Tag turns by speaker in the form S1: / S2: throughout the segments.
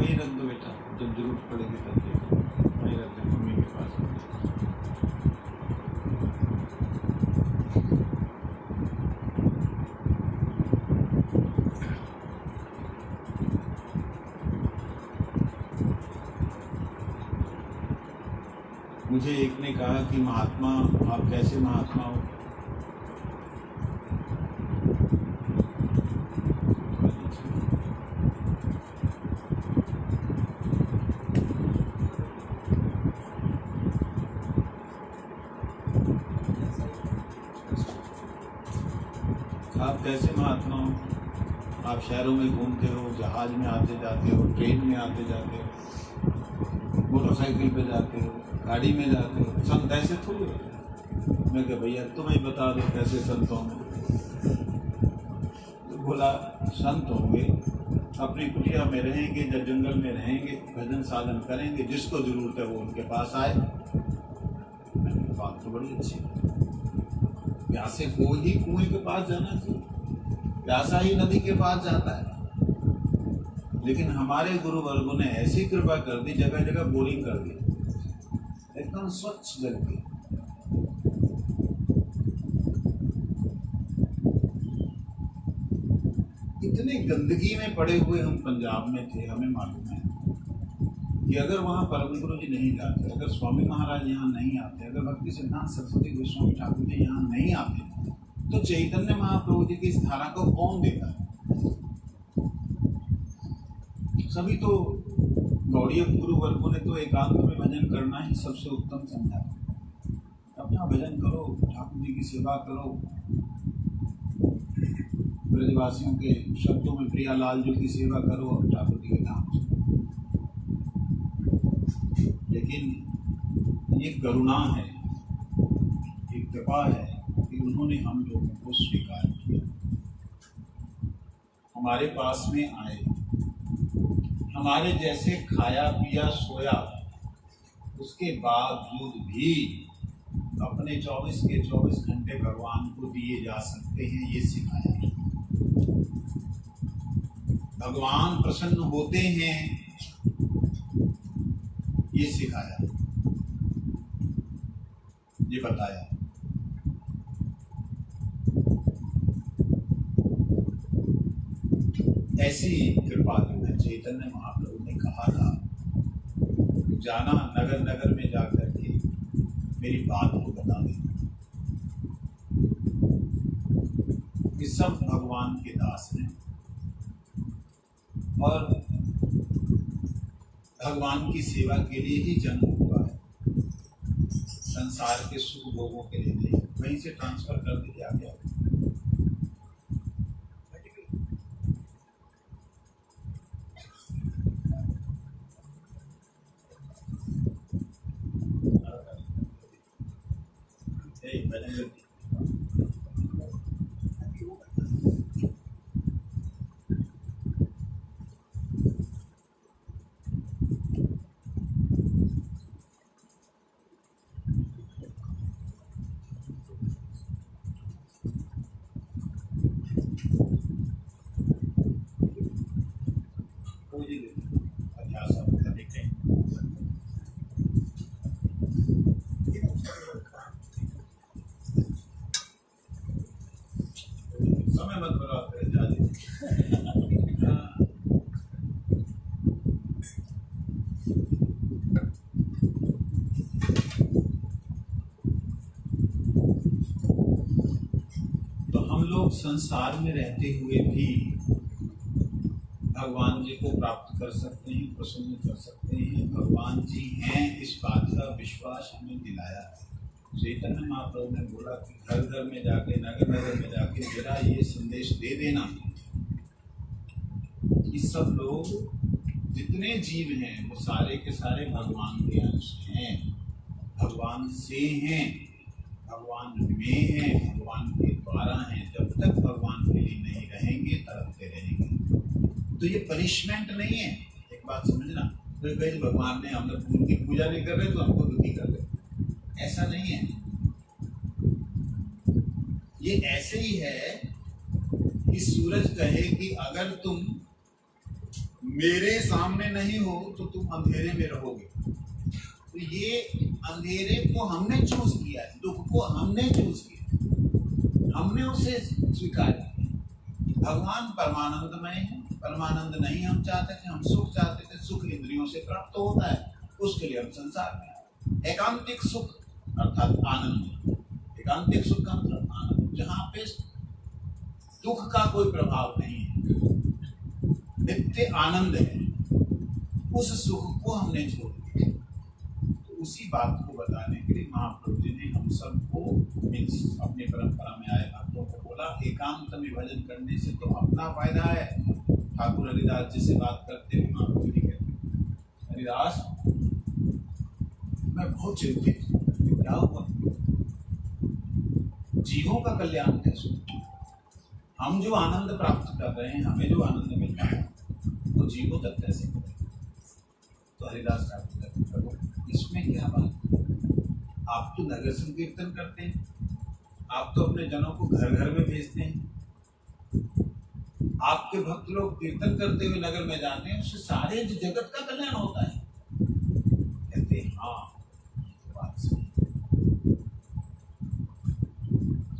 S1: वहीं रख दो बेटा, जब जरूरत पड़ेगी तब देखो, वहीं रख दो मम्मी के पास। मुझे एक ने कहा कि महात्मा आप कैसे महात्मा हो? आप कैसे महात्मा हो? आप शहरों में घूमते हो, जहाज में आते जाते हो, ट्रेन में आते जाते हो, मोटरसाइकिल पे जाते हो, गाड़ी में जाते हो, संत ऐसे थोड़ी होते हैं। मैं कहा भैया तुम्हें बता दो कैसे संत होंगे। तो बोला संत होंगे अपनी कुटिया में रहेंगे या जंगल में रहेंगे, भजन साधन करेंगे, जिसको जरूरत है वो उनके पास आए। मैंने बात तो बड़ी अच्छी है, प्यासे को ही कुएं के पास जाना चाहिए, प्यासा ही नदी के पास जाता है। लेकिन हमारे गुरु वर्गों ने ऐसी कृपा कर दी, जगह जगह बोरिंग कर दी, एकदम स्वच्छ जल के। इतने गंदगी में पड़े हुए हम पंजाब में थे, हमें मालूम है कि अगर वहाँ परम गुरु जी नहीं जाते, अगर स्वामी महाराज यहाँ नहीं आते, अगर भक्ति सिद्धांत सरस्वती गोस्वामी ठाकुर जी यहाँ नहीं आते, तो चैतन्य महाप्रभु जी की इस धारा को कौन देता? सभी तो गौड़ीय गुरु वर्गों ने तो एकांत में भजन करना ही सबसे उत्तम समझा। अपना भजन करो, ठाकुर जी की सेवा करो, ब्रजवासियों के शब्दों में प्रियालाल जी की सेवा करो और ठाकुर जी के नाम। लेकिन ये करुणा है, एक कृपा है कि उन्होंने हम लोगों को स्वीकार किया, हमारे पास में आए, हमारे जैसे खाया पिया सोया, उसके बावजूद भी अपने 24 के 24 घंटे भगवान को दिए जा सकते हैं, ये सिखाया है। भगवान प्रसन्न होते हैं, ये सिखाया, ये बताया। ऐसी कृपा जो है, चैतन्य महाप्रभु ने कहा था जाना नगर नगर में जाकर के मेरी बात को बता देना। ये सब भगवान के दास हैं और भगवान की सेवा के लिए ही जन्म हुआ है, संसार के सुख भोगों के लिए नहीं। वहीं से ट्रांसफर कर दीजिए आगे। समय मत बर्बाद करें, जा तो हम लोग संसार में रहते हुए भी भगवान जी को प्राप्त कर सकते हैं, प्रसन्न कर सकते हैं। भगवान जी हैं, इस बात का विश्वास हमें दिलाया है। चैतन्य महाप्रभु ने बोला कि घर घर में जाके, नगर नगर में जाके मेरा ये संदेश दे देना कि सब लोग जितने जीव हैं वो सारे के सारे भगवान के अंश हैं, भगवान से हैं, भगवान में हैं, भगवान के द्वारा हैं। जब तक भगवान के लिए नहीं रहेंगे तड़पते रहेंगे। तो ये पनिशमेंट नहीं है, एक बात समझना। तो कहीं भगवान ने, हम लोग उनकी पूजा नहीं कर रहे तो हमको दुखी कर रहे, ऐसा नहीं है। ये ऐसे ही है कि सूरज कहे कि अगर तुम मेरे सामने नहीं हो तो तुम अंधेरे में रहोगे। तो ये अंधेरे को हमने चूज किया है, दुख को हमने चूज किया, हमने उसे स्वीकार किया। भगवान परमानंदमय है, परमानंद नहीं हम चाहते थे, हम सुख चाहते थे, सुख इंद्रियों से प्राप्त होता है, उसके लिए हम संसार में आए। एकांतिक सुख अर्थात आनंद, एकांतिक सुख का मतलब आनंद, जहाँ पे दुख का कोई प्रभाव नहीं है, नित्य आनंद है, उस सुख को हमने छोड़ दिया। तो उसी बात को बताने के लिए महाप्रभु जी ने हम सबको अपनी परंपरा में आए भक्तों को बोला, एकांत में भजन करने से तो अपना फायदा है। ठाकुर हरिदास जी से बात करते हुए महाप्रभु जी कहते, हरिदास मैं बहुत चिंतित हूँ, क्या हुआ? जीवों का कल्याण कैसे? हम जो आनंद प्राप्त कर रहे हैं, हमें जो आनंद मिल रहा है, वो जीवों तक कैसे मिले? तो हरिदास ठाकुर कहते, प्रभु इसमें क्या बात? आप तो नगर संकीर्तन करते हैं, आप तो अपने जनों को घर घर में भेजते हैं, आपके भक्त लोग कीर्तन करते हुए नगर में जाते हैं, उससे सारे जगत का कल्याण होता है। कहते हैं हाँ बात सही,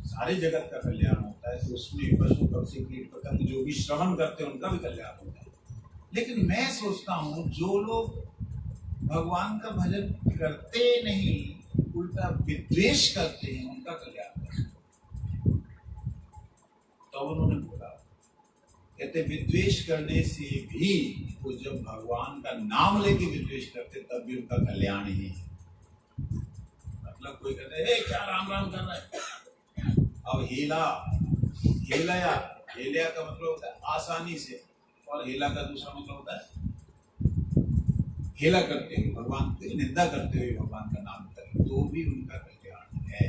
S1: सारे जगत का कल्याण होता है, तो उसमें पशु पक्षी कीट पतंग जो भी श्रवण करते हैं उनका भी कल्याण होता है। लेकिन मैं सोचता हूँ जो लोग भगवान का भजन करते नहीं, उल्टा विद्वेष करते हैं, उनका कल्याण है। तो उन्होंने बोला, कहते विद्वेष करने से भी वो जब भगवान का नाम लेके विद्वेष करते तब भी उनका कल्याण ही है। मतलब कोई कहते हैं क्या राम राम कर रहा है, अब हेला का मतलब होता है आसानी से, और हेला का दूसरा मतलब होता है हेला करते हुए भगवान की निंदा करते हुए भगवान का नाम करें, तो भी उनका कल्याण है।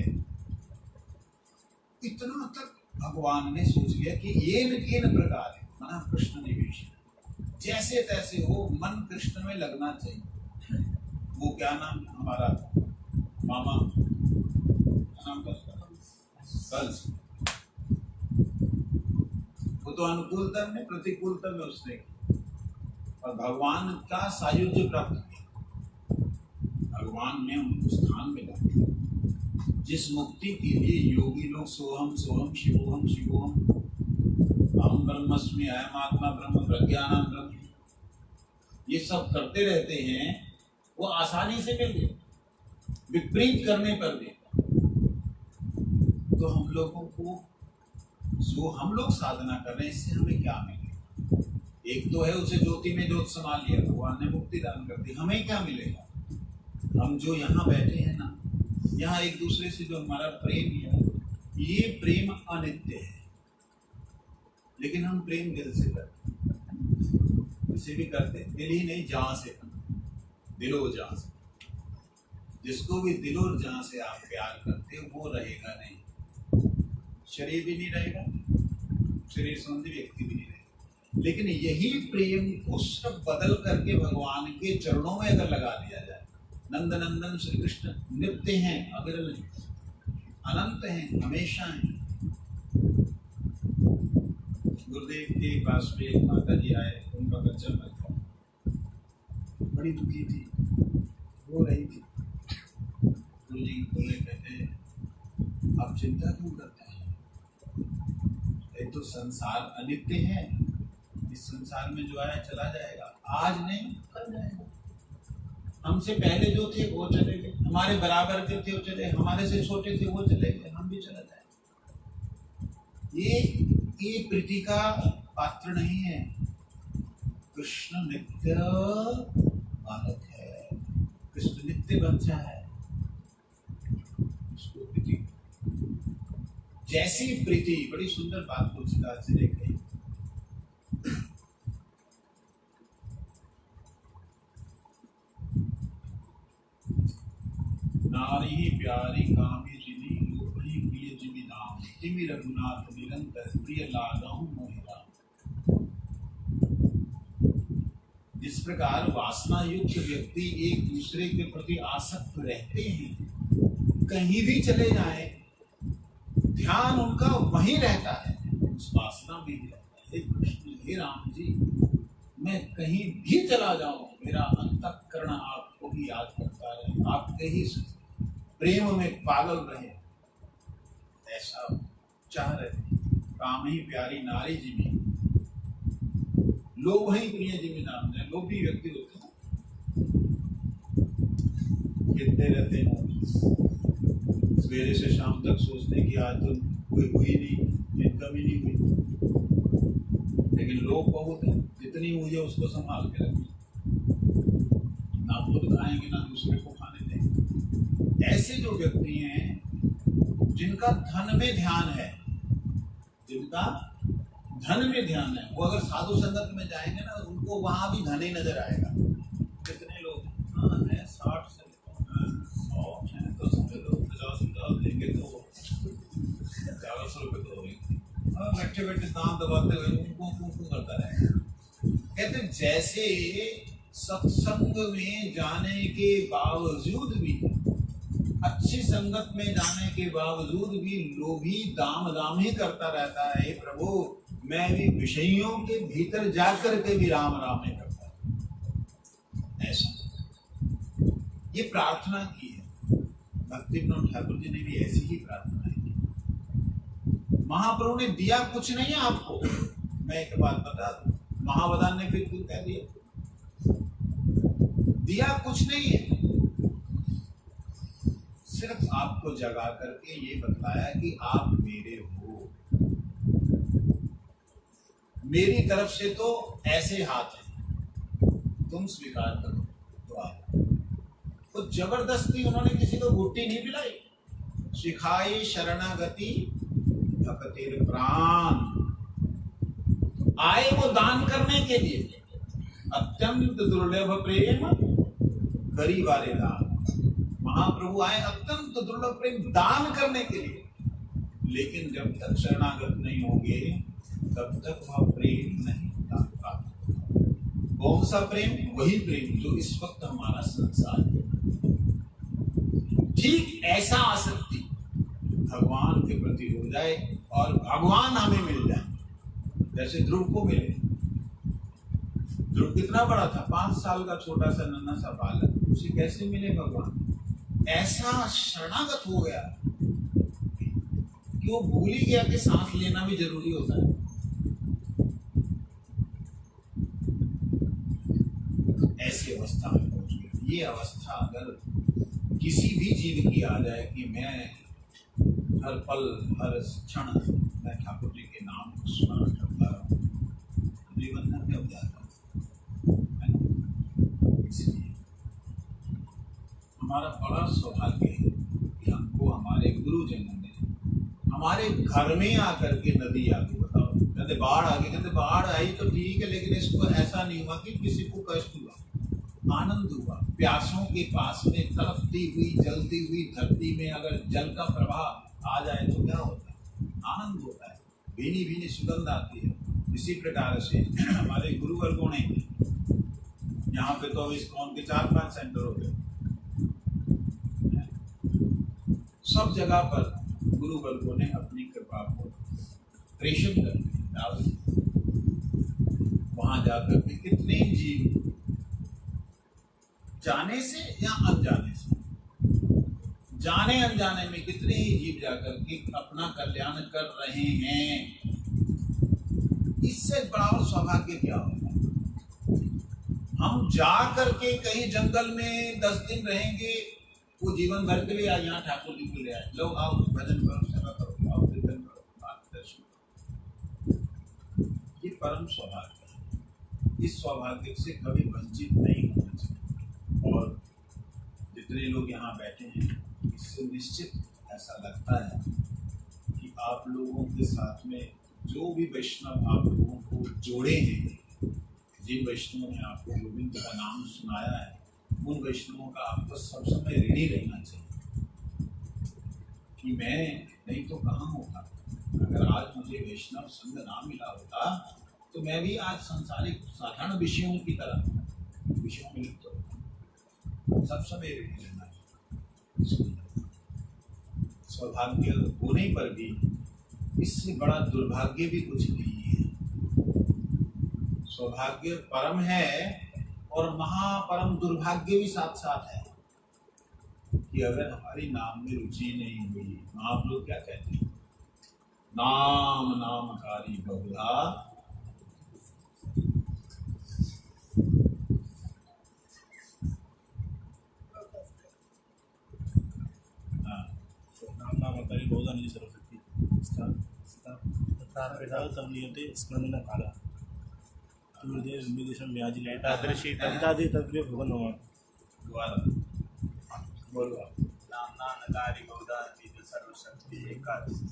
S1: इतना तक भगवान ने सोच लिया कि ये प्रकार है मना कृष्ण निवेश, जैसे तैसे हो मन कृष्ण में लगना चाहिए। वो क्या नाम हमारा मामा नाम कंस, वो तो अनुकूलता में प्रतिकूलता में उसने और भगवान का सायुज्य प्राप्त किया, भगवान ने उनको स्थान मिला जिस मुक्ति के लिए योगी लोग सोहम सोहम शिवोहम शिवोहम अहम ब्रह्मस्मि अयम आत्मा ब्रह्म प्रज्ञानम ब्रह्म ये सब करते रहते हैं, वो आसानी से मिल गए, विपरीत करने पर भी। तो हम लोगों को जो हम लोग साधना कर रहे हैं इससे हमें क्या मिलेगा? एक तो है उसे ज्योति में ज्योत समा लिया, भगवान ने मुक्ति दान कर दी, हमें क्या मिलेगा? हम जो यहाँ बैठे हैं ना, यहाँ एक दूसरे से जो हमारा प्रेम है, ये प्रेम अनित्य है, लेकिन हम प्रेम दिल से करते, इसे भी करते, दिल ही नहीं जहां से, दिलो जहां से। जिसको भी दिलो जहां से आप प्यार करते हो वो रहेगा नहीं, शरीर भी नहीं रहेगा, शरीर संबंधी व्यक्ति भी नहीं रहेगा। लेकिन यही प्रेम को सब बदल करके भगवान के चरणों में अगर लगा दिया जाए, नंद नंदन श्री कृष्ण नित्य हैं, अविरल हैं, अनंत हैं, हमेशा हैं। गुरुदेव के पास में एक माता जी आए, उनका बच्चा मर गया, बड़ी दुखी थी, रो रही थी। गुरु जी बोले, कहते आप चिंता क्यों करते हैं? ये तो संसार अनित्य है, इस संसार में जो आया चला जाएगा, आज नहीं कल जाएगा। हमसे पहले जो थे वो चले गए, हमारे बराबर के थे वो चले, हमारे से छोटे थे वो चले गए, हम भी चला जाएंगे। ये प्रीति का पात्र नहीं है। कृष्ण नित्य बालक है, कृष्ण नित्य बच्चा है, उसको प्रीति, जैसी प्रीति, बड़ी सुंदर बात तुलसीदास जी ने कही, नारी प्यारी कामी जिनी लोभनी प्रिय जिमी नाम तिमि रघुनाथ निरंतर प्रिय लागहु मोहि राम। जिस प्रकार वासना युक्त व्यक्ति एक दूसरे के प्रति आसक्त रहते हैं, कहीं भी चले जाएं ध्यान उनका वहीं रहता है, उस वासना में ही रहता है। हे कृष्ण, हे राम जी, मैं कहीं भी चला जाऊं, मेरा अंतःकरण आपको ही याद करता रहे, आपके ही प्रेम में पागल रहे, ऐसा चाह रहे थे। काम ही प्यारी नारी जी भी, लोभ ही प्रिय जी में नाम है। लोभी व्यक्ति होते हैं, खेलते रहते हैं, सवेरे से शाम तक सोचते हैं कि आज तो कोई हुई नहीं, इनकम ही नहीं हुई, लेकिन लोग बहुत हैं, जितनी हुई है उसको संभाल के रखें, ना खुद खाएंगे ना दूसरे को खाने देंगे। ऐसे जो व्यक्ति हैं जिनका धन में ध्यान है, जिनका धन में ध्यान है, वो अगर साधु संगत में जाएंगे ना, उनको वहां भी धन ही नजर आएगा। कितने लोग है 60 से 100 है तो सब लोग 50 देंगे तो 400 रुपये तो होंगे, बैठे बैठे दाम दबाते हुए उनको करता रहेगा। कहते जैसे सत्संग में जाने के बावजूद भी, अच्छी संगत में जाने के बावजूद भी लोभी दाम ही करता रहता है, हे प्रभु मैं भी विषयों के भीतर जाकर के भी राम राम नहीं करता, ऐसा ये प्रार्थना की है। भक्ति विनोद ठाकुर जी ने भी ऐसी ही प्रार्थना की। महाप्रभु ने दिया कुछ नहीं है आपको। मैं एक बात बता दूं, महावदान ने फिर क्यों कह दिया, दिया कुछ नहीं है, सिर्फ आपको जगा करके ये बताया कि आप मेरे हो, मेरी तरफ से तो ऐसे हाथ हैं, तुम स्वीकार करो तो आप। तो जबरदस्ती उन्होंने किसी को गुट्टी नहीं पिलाई। सिखाई शरणागति भक्तिर प्राण, आए वो दान करने के लिए, अत्यंत दुर्लभ प्रेम करी वाले दान। महाप्रभु आए अत्यंत दुर्लभ प्रेम दान करने के लिए, लेकिन जब तक शरणागत नहीं होंगे तब तक वह प्रेम नहीं होता। कौन सा प्रेम? वही प्रेम जो इस वक्त हमारा संसार है। ठीक ऐसा आसक्ति भगवान के प्रति हो जाए और भगवान हमें मिल जाए, जैसे ध्रुव को मिले। ध्रुव कितना बड़ा था, 5 साल का छोटा सा नन्हा सा बालक, उसे कैसे मिले भगवान? ऐसा शरणागत हो गया कि वो भूल ही गया कि सांस लेना भी जरूरी होता है। ऐसी अवस्था में पहुंच गई। ये अवस्था अगर किसी भी जीव की आ जाए कि मैं हर पल हर क्षण मैं ठाकुर जी के नाम को स्मरण करता रहूं, जीवन धन्य हो जाता है। इसलिए हमारा बड़ा सौभाग्य है कि हमको हमारे गुरुजनों ने हमारे घर में आकर के नदी आके बताओ, कहते बाढ़ आ गई, कहते बाढ़ आई तो ठीक है, लेकिन इसको ऐसा नहीं हुआ कि किसी को कष्ट हुआ, आनंद हुआ। प्यासों के पास में तड़पती हुई जलती हुई धरती में अगर जल का प्रवाह आ जाए तो क्या होता है? आनंद होता है, भीनी भीनी सुगंध आती है। इसी प्रकार से हमारे गुरुवर्गों ने, यहाँ पे तो इस्कॉन के 4-5 सेंटर हो गए, सब जगह पर गुरुवर्गों ने अपनी कृपा को प्रेषित कर दी। वहां जाकर के कितने जीव जाने से या अनजाने से, जाने अनजाने में कितने ही जीव जाकर के अपना कल्याण कर रहे हैं। इससे बड़ा और सौभाग्य क्या होगा? हम जा करके कहीं जंगल में 10 दिन रहेंगे, वो जीवन भर के लिए यहाँ ठाकुर जी को ले आए, लोग आओ भजन करो, सेवा करो, आओ कीर्तन करो, मार्गदर्शन करो। ये परम सौभाग्य है। इस सौभाग्य से कभी वंचित नहीं होना चाहिए। और जितने लोग यहाँ बैठे हैं, इससे निश्चित ऐसा लगता है कि आप लोगों के साथ में जो भी वैष्णव आप लोगों को जोड़े हैं, जिन वैष्णवों ने आपको गोविंद का नाम सुनाया है, उन वैष्णवों का आपको सब समय ऋणी रहना चाहिए कि मैं नहीं तो कहाँ होता। अगर आज मुझे वैष्णव संग ना मिला होता तो मैं भी आज सांसारिक साधारण विषयों की तरह विषयों में लिप्त होता। सब समय ऋणी रहना चाहिए। सौभाग्य होने पर भी इससे बड़ा दुर्भाग्य भी कुछ नहीं है। सौभाग्य परम है और महापरम दुर्भाग्य भी साथ साथ है कि अगर हमारी नाम में रुचि नहीं हुई, आप लोग क्या कहते हैं, नाम नामकारी बहुधा,
S2: नाम नामकारी बहुधा नहीं सर्वशक्ति स्मरण काला
S1: दोबारा बोलो आप।
S3: नाम नामकारी बहुधा निज सर्वशक्ति एकादशी।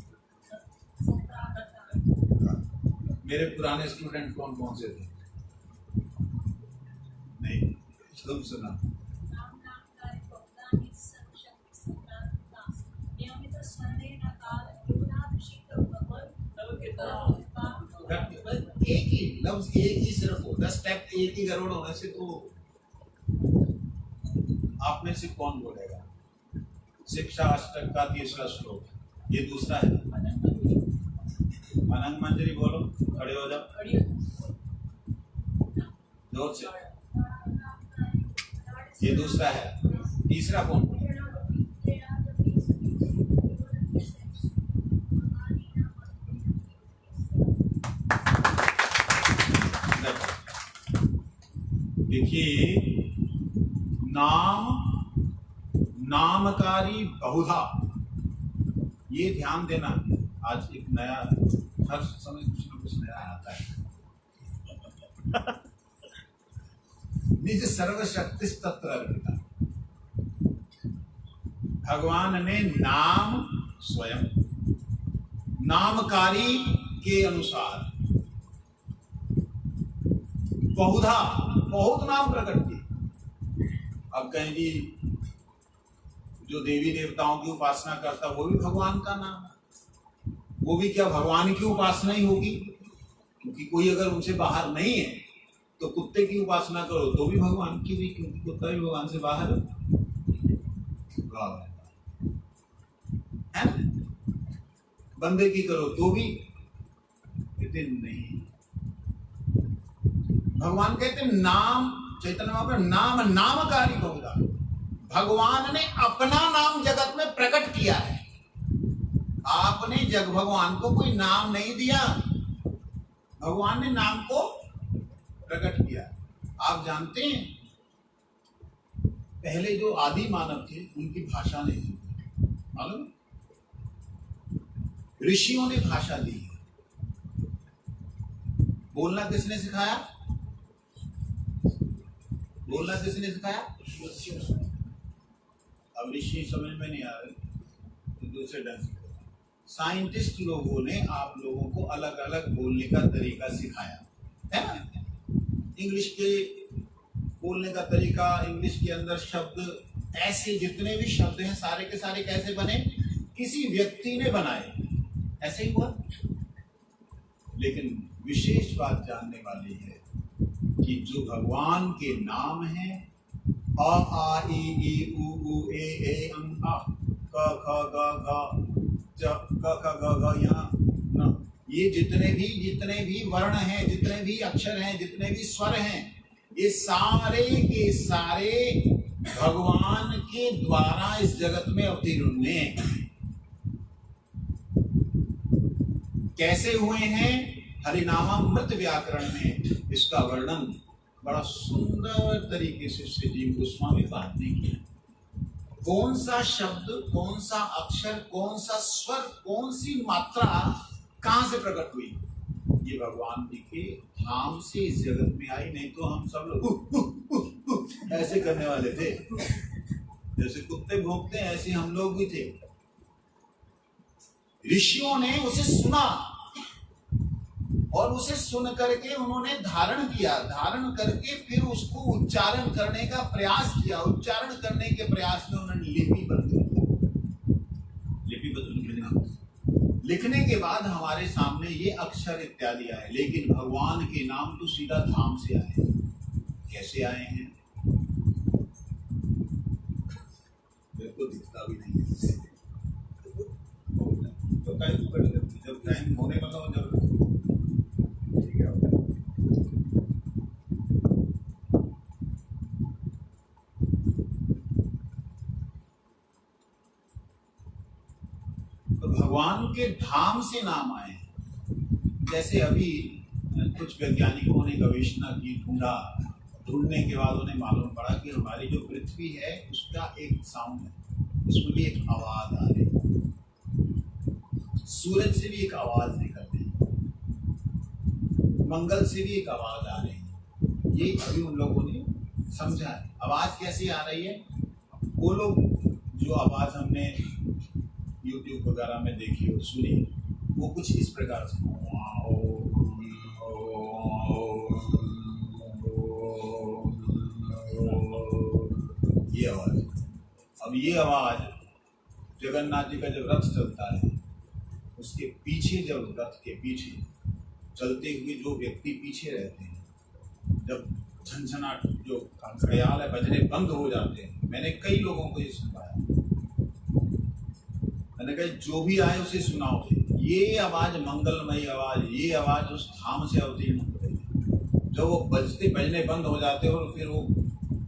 S1: मेरे पुराने स्टूडेंट कौन कौन से थे? नहीं, तुम सुना। एक ही लफ्ज, एक ही सिर्फ होगा, स्टेप एक ही गड़बड़ होने से तो आप में से कौन बोलेगा? शिक्षा अष्टक का 3रा श्लोक, ये दूसरा है। अनंग मंजरी बोलो, खड़े हो जाओ जोर से। ये दूसरा है, तीसरा कौन बोले? देखिए, नाम नामकारी बहुधा, ये ध्यान देना। आज एक नया, हर समय कुछ ना कुछ नया आता है। निज सर्वशक्ति तत्र अर्पिता, भगवान ने नाम स्वयं नामकारी के अनुसार बहुधा, बहुत नाम प्रकट किए। अब कहें जी जो देवी देवताओं की उपासना करता वो भी भगवान का नाम है, वो भी क्या भगवान की उपासना ही होगी? क्योंकि कोई अगर उनसे बाहर नहीं है तो कुत्ते की उपासना करो तो भी भगवान की हुई, क्योंकि कुत्ता भी भगवान से बाहर है ना। बंदे की करो तो भी कहते नहीं। भगवान कहते नाम, चैतन्य महाप्रभु नाम नामकारी बहुधा, भगवान ने अपना नाम जगत में प्रकट किया है। आपने जग भगवान को कोई नाम नहीं दिया, भगवान ने नाम को प्रकट किया। आप जानते हैं पहले जो आदि मानव थे उनकी भाषा नहीं थी, मालूम? ऋषियों ने भाषा दी है। बोलना किसने सिखाया? बोलना किसने सिखाया? अब ऋषि समझ में नहीं आ रहे तो दूसरे ढंग से, साइंटिस्ट लोगों ने आप लोगों को अलग अलग बोलने का तरीका सिखाया है ना। इंग्लिश के बोलने का तरीका, इंग्लिश के अंदर शब्द, ऐसे जितने भी शब्द हैं सारे के सारे कैसे बने? किसी व्यक्ति ने बनाए, ऐसे ही हुआ। लेकिन विशेष बात जानने वाली है कि जो भगवान के नाम हैं, अ आ इ ई उ उ ए ए अं आ, क ख ग घ च क ख ग घ यहाँ न, ये जितने भी वर्ण हैं, जितने भी अक्षर हैं, जितने भी स्वर हैं, ये सारे के सारे भगवान के द्वारा इस जगत में अवतीर्ण हुए हैं। कैसे हुए हैं? हरिनामामृत व्याकरण में इसका वर्णन बड़ा सुंदर तरीके से श्री जीव गोस्वामी पाद ने किया। कौन सा शब्द, कौन सा अक्षर, कौन सा स्वर, कौन सी मात्रा कहां से प्रकट हुई? ये भगवान जी के धाम से इस जगत में आई। नहीं तो हम सब लोग ऐसे करने वाले थे, जैसे कुत्ते भौंकते हैं ऐसे हम लोग भी थे। ऋषियों ने उसे सुना और उसे सुन करके उन्होंने धारण किया, धारण करके फिर उसको उच्चारण करने का प्रयास किया। उच्चारण करने के प्रयास में उन्होंने लिपिबद्ध किया। लिखने के बाद हमारे सामने ये अक्षर इत्यादि आए। लेकिन भगवान के नाम तो सीधा धाम से आए। कैसे आए हैं? मेरे को दिखता भी नहीं है। तो जब टाइम होने वाला हो, जब ठीक है के धाम से नाम आए हैं। जैसे अभी कुछ वैज्ञानिकों ने गवेषणा की, ढूंढने के बाद उन्हें मालूम पड़ा कि हमारी जो पृथ्वी है उसका एक साउंड है, उसमें भी एक आवाज आ रही है, सूरज से भी एक आवाज निकल रही है, मंगल से भी एक आवाज आ रही है। ये अभी उन लोगों ने समझा है। आवाज कैसी आ रही है? वो लोग जो आवाज हमने YouTube वगैरह में देखी और सुनी, वो कुछ इस प्रकार से ये आवाज। अब ये आवाज जगन्नाथ जी का जब रथ चलता है, उसके पीछे, जब रथ के पीछे चलते हुए जो व्यक्ति पीछे रहते हैं, जब झनझनाट जो ख्याल है बजने बंद हो जाते हैं। मैंने कई लोगों को ये सुनाया, मैंने कहा जो भी आए उसे सुनाओ। ये आवाज मंगलमयी आवाज, ये आवाज उस धाम से अवतीर्ण हो रही है। जब वो बजने बंद हो जाते हैं और फिर वो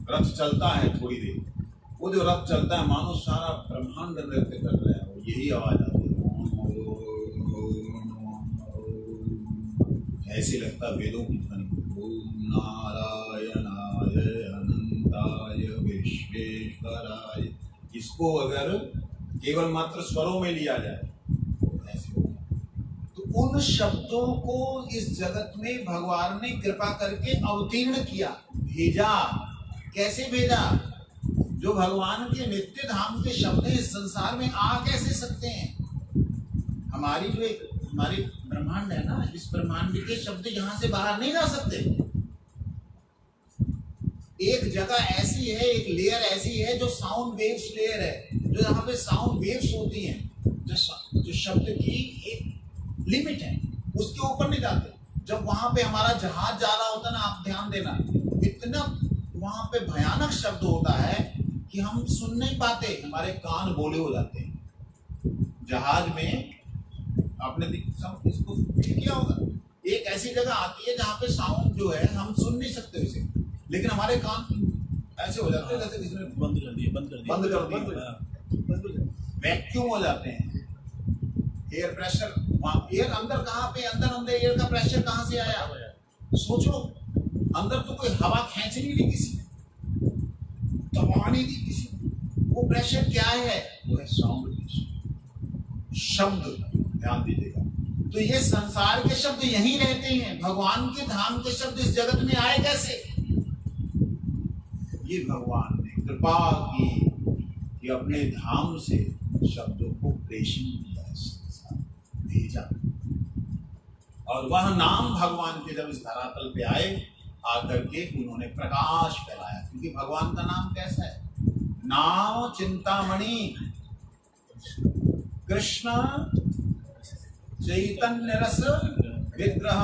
S1: रथ चलता है थोड़ी देर, वो जो रथ चलता है मानो सारा ब्रह्मांड नृत्य कर रहा है, यही आवाज आती है। ऐसे लगता है वेदों की ध्वनि। ओम नारायणाय अनंताय विश्वेश्वराय। इसको अगर केवल मात्र स्वरों में लिया जाए ऐसे होगा। तो उन शब्दों को इस जगत में भगवान ने कृपा करके अवतीर्ण किया, भेजा। कैसे भेजा? जो भगवान के नित्य धाम के शब्द इस संसार में आ कैसे सकते हैं? हमारी जो एक हमारी ब्रह्मांड है ना, इस ब्रह्मांड के शब्द यहाँ से बाहर नहीं जा सकते। एक जगह ऐसी है, एक लेयर ऐसी है जो साउंड वेव्स लेयर है, जो यहाँ पे साउंड वेव्स होती हैं, जो शब्द की एक लिमिट है, उसके ऊपर नहीं जाते। जब वहां पे हमारा जहाज जा रहा होता है ना, आप ध्यान देना, इतना वहां पे भयानक शब्द होता है कि हम सुन नहीं पाते, हमारे कान बोले हो जाते हैं। जहाज में आपने इसको फील किया होगा, एक ऐसी जगह आती है जहाँ पे साउंड जो है हम सुन नहीं सकते उसे, लेकिन हमारे कान ऐसे हो जाते हैं जैसे किसी ने
S2: बंद कर दिए।
S1: वैक्यूम हो जाते हैं। एयर प्रेशर, एयर अंदर कहाँ पे, अंदर एयर का प्रेशर कहाँ से आया? सोचो, अंदर तो कोई हवा खींच नहीं दी किसी ने, दबा नहीं दी किसी ने। वो प्रेशर क्या है? वो है साउंड, शब्द। ध्यान दीजिएगा। तो ये संसार के शब्द यहीं रहते हैं, भगवान के धाम के शब्द इस जगत में आए कैसे? ये भगवान ने कृपा की कि अपने धाम से शब्दों को प्रेषण किया, भेजा। और वह नाम भगवान के जब इस धरातल पे आए, आकर के उन्होंने प्रकाश फैलाया। क्योंकि भगवान का नाम कैसा है? नाम चिंतामणि कृष्ण चैतन्य रस विग्रह।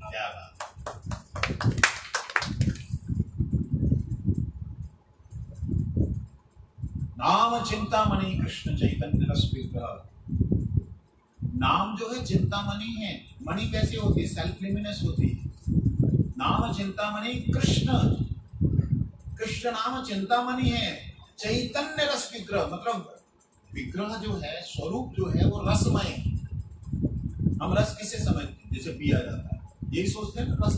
S1: क्या बात। नाम चिंतामणि कृष्ण चैतन्य रस विग्रह। नाम जो है चिंतामणि है। मणि कैसे होती है? सेल्फ लिमिनेस होती है। नाम चिंतामणि कृष्ण, कृष्ण नाम चिंतामणि है। चैतन्य रस विग्रह, मतलब विग्रह जो है, स्वरूप जो है वो रसमय। हम रस किसे समझते हैं? जैसे पिया जाता है, यही सोचते हैं ना रस।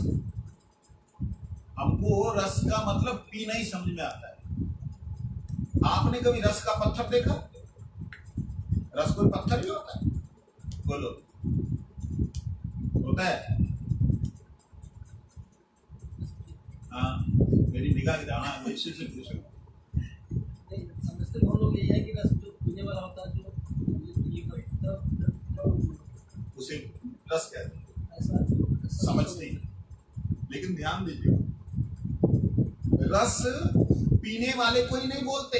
S1: हमको रस का मतलब पीना ही समझ में आता है। आपने कभी रस का पत्थर देखा? रस कोई पत्थर भी होता है? बोलो, होता है? हाँ, मेरी निगाह जाना इसी से पूछो।
S4: समझते हम लोग ये है कि रस जो पीने वाला होता है, जो
S1: उसे रस कहते हैं,
S4: ऐसा
S1: समझते हैं। लेकिन ध्यान दीजिए, रस पीने वाले को ही नहीं बोलते,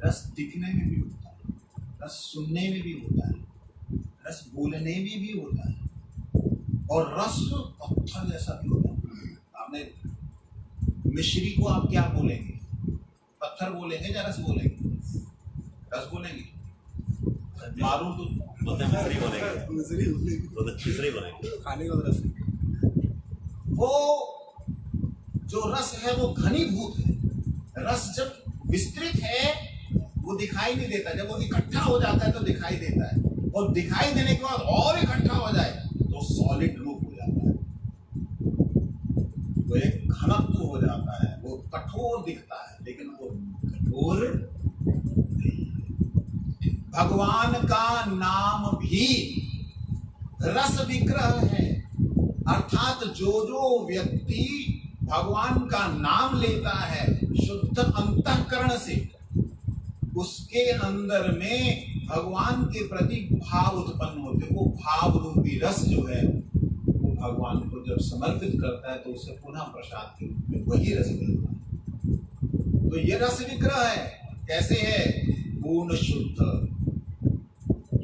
S1: रस दिखने में भी होता है, रस सुनने में भी होता है, रस बोलने में भी होता है, और रस पत्थर जैसा भी होता है। आपने मिश्री को आप क्या बोलेंगे? पत्थर बोलेंगे या रस बोलेंगे? रस बोलेंगे। मारू तो
S2: मिश्री बनेंगे खाने का रस।
S1: वो जो रस है वो घनीभूत है। रस जब विस्तृत है वो वो दिखाई नहीं देता। जब वो इकट्ठा हो जाता है तो दिखाई देता है, और दिखाई देने के बाद और इकट्ठा हो जाए तो सॉलिड रूप हो जाता है, वो एक घनत्व हो जाता है, वो कठोर दिखता है, लेकिन वो कठोर नहीं है। भगवान का नाम भी रस विग्रह है, अर्थात जो व्यक्ति भगवान का नाम लेता है शुद्ध अंतःकरण से, उसके अंदर में भगवान के प्रति भाव उत्पन्न होते। वो भाव रूपी रस जो है वो भगवान को जब समर्पित करता है तो उसे पुनः प्रसाद के रूप में वही रस मिलता है। तो ये रस विग्रह है। कैसे है? पूर्ण शुद्ध।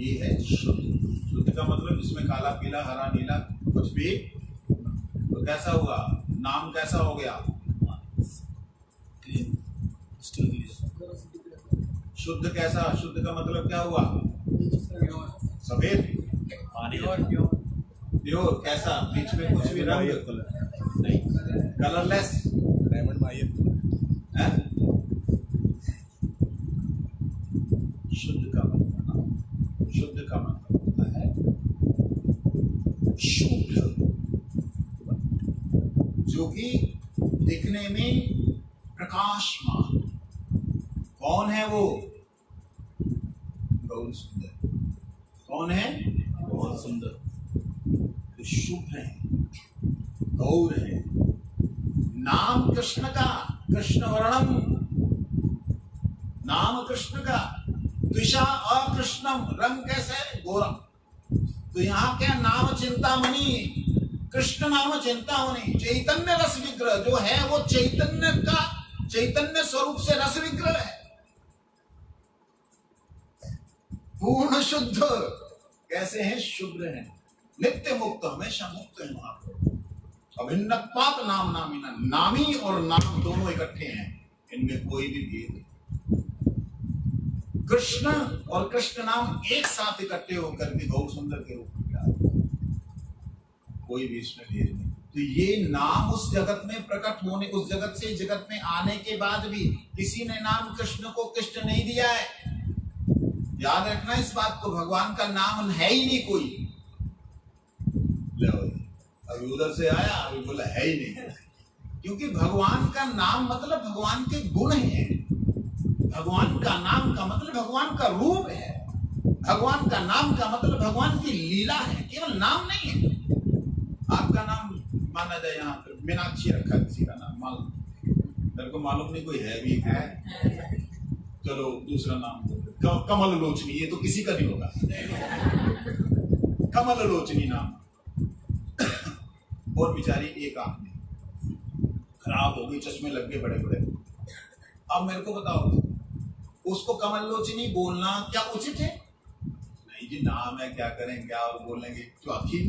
S1: ये है शुद्ध। शुद्ध का मतलब इसमें काला पीला हरा नीला कुछ भी, तो कैसा हुआ? नाम कैसा हो गया? शुद्ध कैसा? शुद्ध का मतलब क्या हुआ? सफेद, प्योर। कैसा? बीच में कुछ भी रंग नहीं, कलरलेस, शुद्ध का मतलब, शुद्ध का मतलब होता है शुद्ध, जो कि दिखने में प्रकाशमान। कौन है वो? गौर सुंदर। कौन है? गौर सुंदर। तो शुभ है, गौर है। नाम कृष्ण का, कृष्ण वर्णम, नाम कृष्ण का। दिशा अकृष्णम, रंग कैसे है? गोरा। तो यहाँ क्या? नाम चिंतामणि, कृष्ण नाम चिंतामणि। चैतन्य रस विग्रह जो है वो चैतन्य का, चैतन्य स्वरूप से रस विग्रह है, पूर्ण शुद्ध। कैसे हैं? शुभ्र हैं, नित्य मुक्त, हमेशा मुक्त है महाप्रभु। अभिन्नत्वात् नाम नामिना, नामी और नाम दोनों इकट्ठे हैं, इनमें कोई भी भेद नहीं। कृष्ण और कृष्ण नाम एक साथ इकट्ठे होकर के गौर सुंदर के रूप में आते, कोई भी इसमें भेद नहीं। तो ये नाम उस जगत में प्रकट होने, उस जगत से जगत में आने के बाद भी किसी ने नाम कृष्ण को कृष्ण नहीं दिया है। याद रखना इस बात को, भगवान का नाम है ही नहीं कोई। अभी उधर से आया, अभी बोला है ही नहीं, क्योंकि भगवान का नाम मतलब भगवान के गुण हैं। भगवान का नाम का मतलब भगवान का रूप है। भगवान का नाम का मतलब भगवान की लीला है, केवल नाम नहीं है। आपका नाम माना जाए, यहाँ पर मीनाक्षी रखा किसी का नाम, मान मेरे को मालूम नहीं कोई है भी है, चलो दूसरा नाम कमल लोचनी, ये तो किसी का नहीं होगा, कमल लोचनी नाम। और बेचारी एक आंख में खराब हो गई, चश्मे लग गए बड़े बड़े। अब मेरे को बताओ, उसको कमल लोचनी बोलना क्या उचित है? नहीं जी, नाम है, क्या करें, क्या और बोलेंगे तो आखिर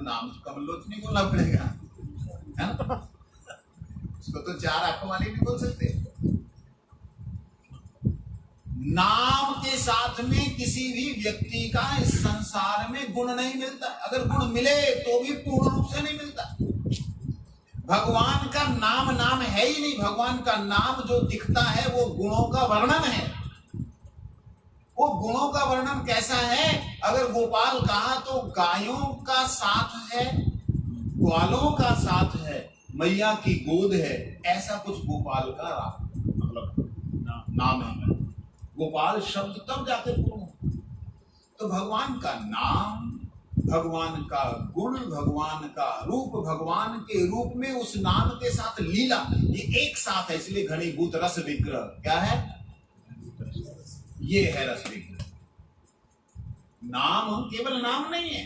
S1: नाम तो कमल लोचनी बोलना पड़ेगा, है ना? उसको तो चार आंखों वाली नहीं बोल सकते। नाम के साथ में किसी भी व्यक्ति का इस संसार में गुण नहीं मिलता। अगर गुण मिले तो भी पूर्ण रूप से नहीं मिलता। भगवान का नाम नाम है ही नहीं। भगवान का नाम जो दिखता है वो गुणों का वर्णन है। वो गुणों का वर्णन कैसा है? अगर गोपाल कहा तो गायों का साथ है, ग्वालों का साथ है, मैया की गोद है, ऐसा कुछ गोपाल का मतलब नाम है। गोपाल शब्द तब जाके पूर्ण। तो भगवान का नाम, भगवान का गुण, भगवान का रूप, भगवान के रूप में उस नाम के साथ लीला, ये एक साथ है। इसलिए घनीभूत रस विग्रह क्या है? ये है रस विग्रह। नाम केवल नाम नहीं है।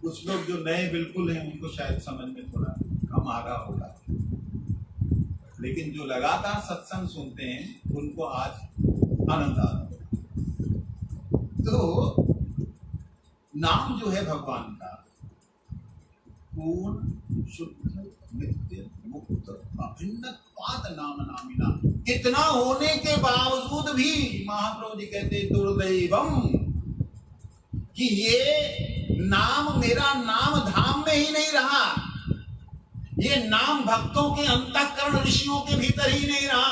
S1: कुछ लोग जो नए बिल्कुल हैं उनको शायद समझ में थोड़ा कम आ रहा होगा, लेकिन जो लगातार सत्संग सुनते हैं उनको आज आनंद आ रहा है। तो नाम जो है भगवान का, पूर्ण शुद्ध नित्य मुक्त अभिन्नत्वात् नाम नामिना, इतना होने के बावजूद भी महाप्रभु जी कहते दुर्दैवम, कि ये नाम मेरा नाम धाम में ही नहीं रहा, ये नाम भक्तों के अंतःकरण ऋषियों के भीतर ही नहीं रहा।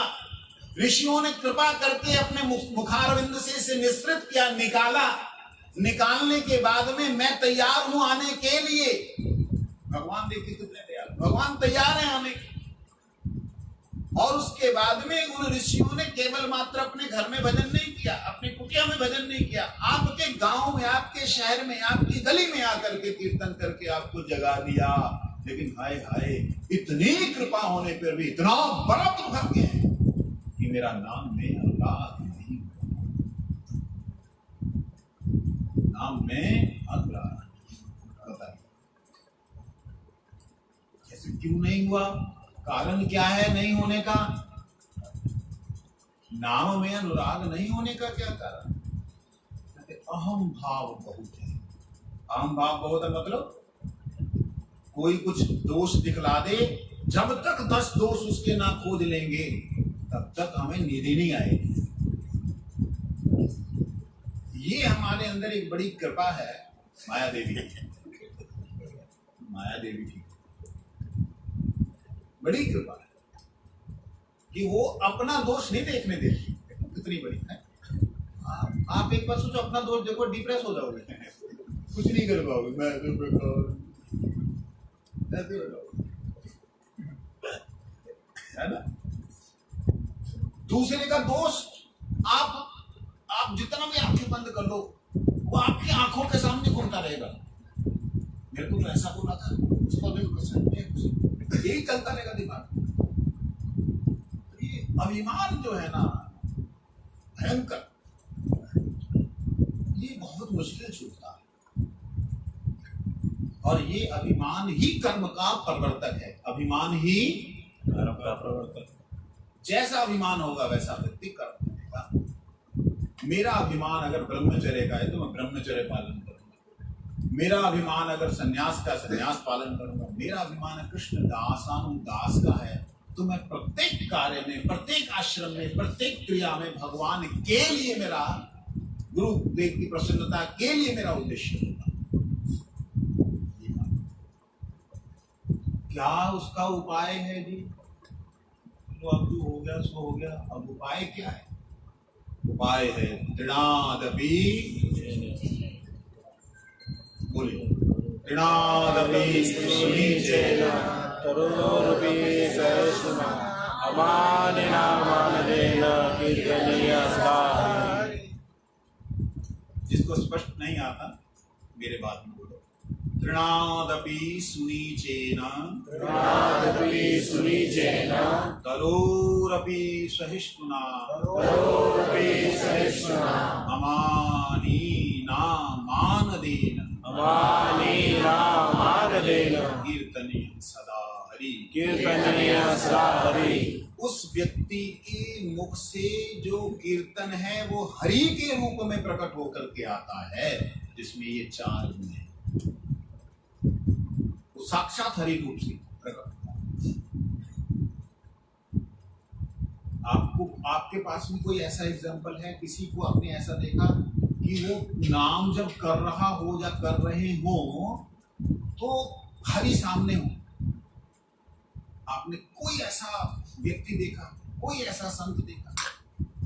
S1: ऋषियों ने कृपा करके अपने मुखारविंद से इसे निःसृत किया, निकाला। निकालने के बाद में मैं तैयार हूं आने के लिए। भगवान देखिए कितने तैयार, भगवान तैयार है आने के। और उसके बाद में उन ऋषियों ने केवल मात्र अपने घर में भजन नहीं किया, अपनी कुटिया में भजन नहीं किया, आपके गांव में, आपके शहर में, आपकी गली में आकर के कीर्तन करके आपको जगा दिया। लेकिन हाय हाय, इतनी कृपा होने पर भी इतना बड़ा दुर्भाग्य है कि मेरा नाम में अनुराग नहीं, नाम में अनुराग। बताइए ऐसे क्यों नहीं हुआ? कारण क्या है नहीं होने का? नाम में अनुराग नहीं होने का क्या कारण? अहम भाव बहुत है। अहम भाव बहुत है मतलब कोई कुछ दोष दिखला दे, जब तक 10 दोष उसके ना खोज लेंगे तब तक हमें नींद ही नहीं आएगी। ये हमारे अंदर एक बड़ी कृपा है माया देवी की। माया देवी की बड़ी कृपा है कि वो अपना दोष नहीं देखने देती। कितनी बड़ी है। आप एक बार सोचो, अपना दोष देखो, डिप्रेस हो जाओगे, कुछ नहीं कर पाओगे। मैं तो बेकार ऐसे हो जाओगे, है ना। दूसरे का दोष आप जितना भी आंखें बंद कर लो, वो आपकी आंखों के सामने घूमता रहेगा। मेरे को तो ऐसा बोला था, उसको देखो, यही चलता रहेगा दिमाग। ये अभिमान जो है ना भयंकर, ये बहुत मुश्किल छूटता है। और ये अभिमान ही कर्म का प्रवर्तक है। अभिमान ही कर्म का प्रवर्तक। जैसा अभिमान होगा वैसा व्यक्ति कर्म करेगा। मेरा अभिमान अगर ब्रह्मचर्य का है तो मैं ब्रह्मचर्य पालन करूंगा। मेरा अभिमान अगर सन्यास का सन्यास पालन करूंगा। मेरा अभिमान कृष्ण दास का है तो मैं प्रत्येक कार्य में, प्रत्येक आश्रम में, प्रत्येक क्रिया में भगवान के लिए, मेरा गुरुदेव की प्रसन्नता के लिए मेरा उद्देश्य होगा। क्या उसका उपाय है जी? तो अब जो हो गया सो हो गया। अब उपाय क्या है? उपाय है तृणादपि, बोलिए, तृणादपि सुनीचेन
S2: तरोरपि सहिष्णुना अमानिना मानदेन कीर्तनीया सा।
S1: जिसको स्पष्ट नहीं आता मेरे बात में बोलो। तृणादपि सुनीचेन,
S2: तृणादपि सुनीचेन
S1: तरोरपि सहिष्णुना,
S2: तरोरपि सहिष्णुना
S1: अमानीना मानदेन,
S2: अमानिना मानदेन
S1: कीर्तनीय सदा हरि,
S2: कीर्तनीय सदा हरि।
S1: उस व्यक्ति के मुख से जो कीर्तन है वो हरि के रूप में प्रकट होकर के आता है, जिसमें ये 4 गुण है। वो साक्षात हरि रूप से प्रकट होता है। आपको, आपके पास में कोई ऐसा एग्जाम्पल है? किसी को आपने ऐसा देखा कि वो नाम जब कर रहा हो या कर रहे हो तो हरि सामने हो? आपने कोई ऐसा व्यक्ति देखा, कोई ऐसा संत देखा?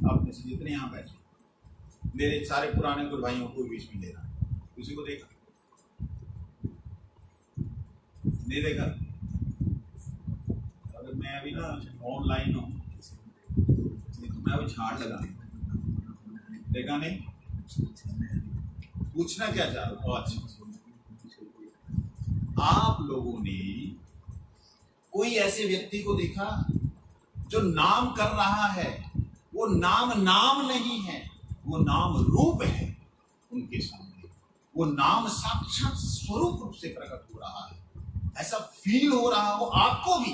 S1: आपने से जितने यहाँ बैठे, मेरे सारे पुराने गुरु भाइयों को बीच में लेना, किसी को देखा? नहीं देखा? अगर मैं अभी ना ऑनलाइन हूँ तो मैं अभी झाड़ लगा, देखा नहीं? पूछना क्या चाह रहा हूँ? आप लोगों ने कोई ऐसे व्यक्ति को देखा जो नाम कर रहा है? वो नाम नहीं है, वो नाम रूप है उनके सामने। वो नाम साक्षात स्वरूप रूप से प्रकट हो रहा है। ऐसा फील हो रहा हो आपको भी?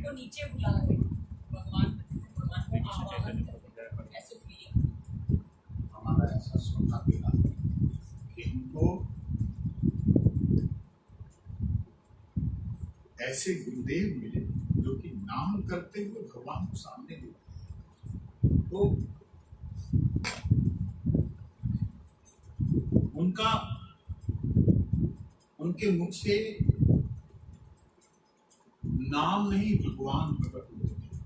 S5: नीचे बुला रहे भगवान को आवाहन करते, ऐसे फीलिंग
S1: हमारा ऐसा सोचा मिला कि हमको ऐसे गुरुदेव मिले जो कि नाम करते हुए भगवान को सामने देखते, तो उनके मुख से नाम नहीं भगवान प्रकट होते थे।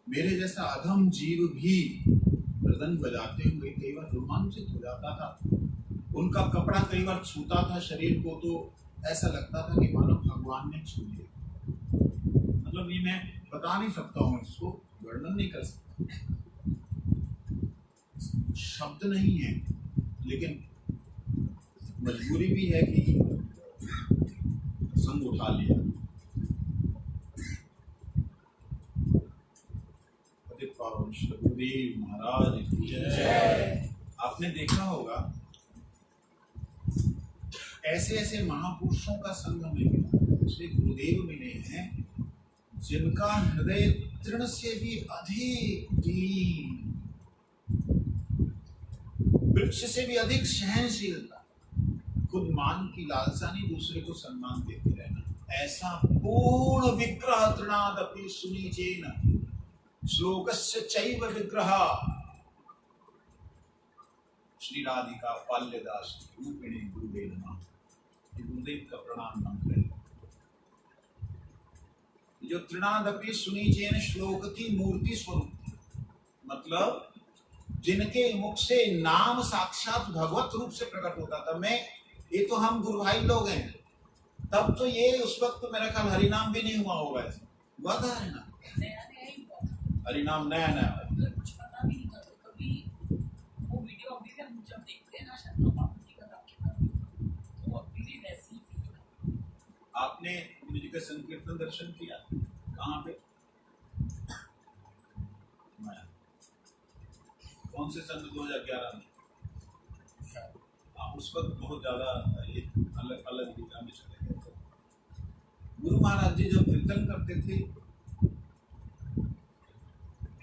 S1: मेरे जैसा अधम जीव भी मृदंग बजाते हुए कई बार रोमांचित हो जाता था। उनका कपड़ा कई बार छूता था शरीर को तो ऐसा लगता था कि मानो भगवान ने छू लिया। मतलब ये मैं बता नहीं सकता हूँ, इसको वर्णन नहीं कर सकता, शब्द नहीं है, लेकिन मजबूरी भी है कि संग उठा लिया। गुरुदेव महाराज की जय। आपने देखा होगा ऐसे ऐसे महापुरुषों का संग हमें मिला, ऐसे गुरुदेव मिले हैं जिनका हृदय तृण से भी अधिक दीन, वृक्ष से भी अधिक सहनशीलता, खुद मान की लालसा नहीं, दूसरे को सम्मान देते रहना, ऐसा पूर्ण विग्रह तृणादपि सुनीचेन श्लोकस्य चैव विग्रह। श्री राधिका पाल्यदास रूपिणी गुरुदेव नमः। गुरुदेव का प्रणाम मंत्र है। जो तृणादपि सुनीचेन श्लोक की मूर्ति स्वरूप, मतलब जिनके मुख से नाम साक्षात भगवत रूप से प्रकट होता था। मैं ये तो हम गुरु भाई लोग हैं, तब तो ये उस वक्त मेरा ख्याल हरिनाम भी नहीं हुआ होगा, ऐसा हुआ था हरिनाम? हरिनाम नया नया
S5: कुछ पता भी नहीं था। कभी वो वीडियो अभी भी हम जब देखते हैं ना शंकर बाबू जी का तो अभी भी वैसी ही फील है।
S1: आपने गुरु जी का संकीर्तन दर्शन किया कहाँ पे? कौन से सन 2011 में? उस वक्त बहुत ज्यादा अलग अलग दिशा में चले गए थे। गुरु महाराज जी जब कीर्तन करते थे,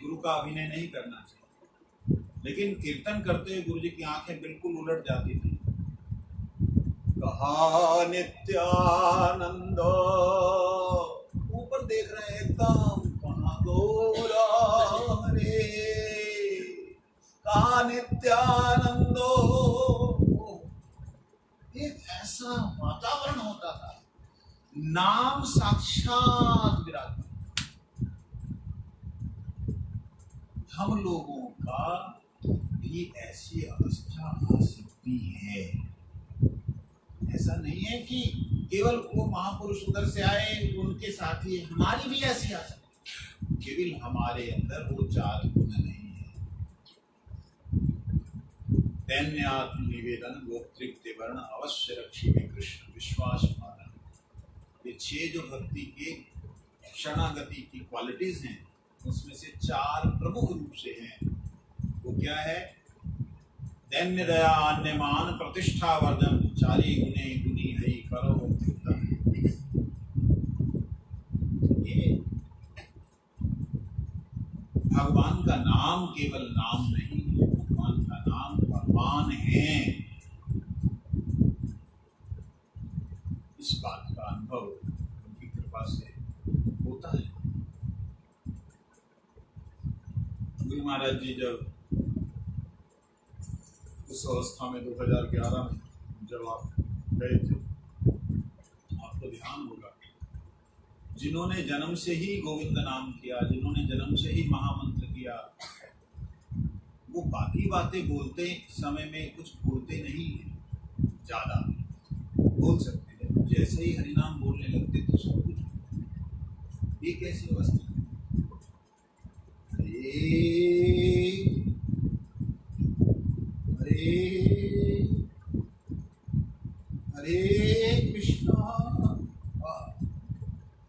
S1: गुरु का अभिनय नहीं करना चाहिए, लेकिन कीर्तन करते हुए गुरु जी की आंखें बिल्कुल उलट जाती थी। कहा नित्यानंद, ऊपर देख रहे हैं एकदम, कहा गोरा रे, कहा नित्यानंदो। एक ऐसा वातावरण होता था, नाम साक्षात विराजमान। हम लोगों का भी ऐसी अवस्था आ सकती है। ऐसा नहीं है कि केवल वो महापुरुष उधर से आए उनके साथ ही, हमारी भी ऐसी आ सकती, केवल हमारे अंदर वो चार गुण नहीं है। दैन्यात्म निवेदन गोप्तृत्व वर्ण अवश्य रक्षी में कृष्ण विश्वास मानन, ये 6 जो भक्ति के शरणागति की क्वालिटीज हैं, उसमें से 4 प्रमुख रूप से हैं। वो क्या है? दैन्य दया अन्यमान प्रतिष्ठा वर्धन, 4 गुणे गुणी हरि करो कीर्तन। ये भगवान का नाम केवल नाम नहीं है, भगवान का नाम भगवान है। इस बात का अनुभव उनकी कृपा से होता है। गुरु महाराज जी जब उस अवस्था में 2011 में जब आप गए थे, आपको ध्यान होगा, जिन्होंने जन्म से ही गोविंद नाम किया, जिन्होंने जन्म से ही महामंत्र किया, वो बाकी बातें बोलते समय में कुछ बोलते नहीं है, ज्यादा बोल सकते हैं, जैसे ही हरिनाम बोलने लगते तो सब कुछ। ये कैसी अवस्था? हरे हरे कृष्णा,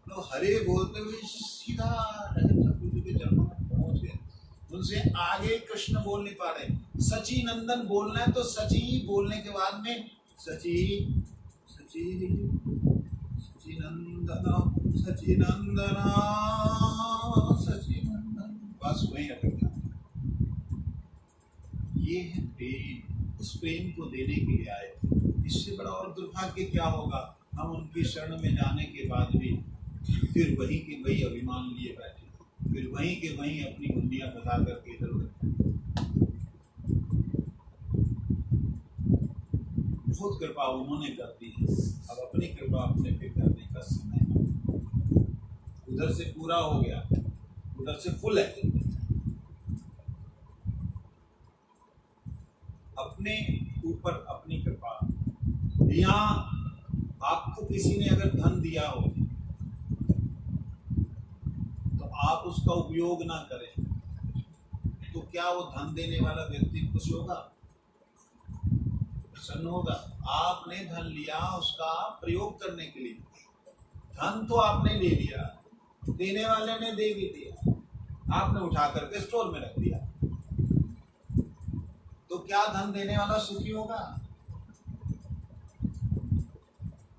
S1: तो हरे बोलते हुए सीधा ठाकुर जी के चरणों में पहुंच गए। उनसे आगे कृष्ण बोल नहीं पा रहे। सची नंदन बोलना है तो सची बोलने के बाद में सची सची सची नंदना सची नंदना सची नंदन, बस वहीं अटक जाते। ये है प्रेम, उस प्रेम को देने के लिए आए। इससे बड़ा और दुर्भाग्य क्या होगा हम उनकी शरण में जाने के बाद भी फिर वही के वही अभिमान लिए बैठे, फिर वहीं के वहीं अपनी गुंडियां फंसा करके इधर उधर। बहुत कृपा उन्होंने कर दी है, अब अपनी कृपा अपने पे करने का समय है। उधर से पूरा हो गया, उधर से फुल है। अपने ऊपर अपनी कृपा। यहाँ आपको किसी ने अगर धन दिया हो तो आप उसका उपयोग ना करें तो क्या वो धन देने वाला व्यक्ति खुश होगा, प्रसन्न होगा? आपने धन लिया उसका प्रयोग करने के लिए, धन तो आपने ले लिया, देने वाले ने दे भी दिया, आपने उठा करके स्टोर में रख दिया, तो क्या धन देने वाला सुखी होगा?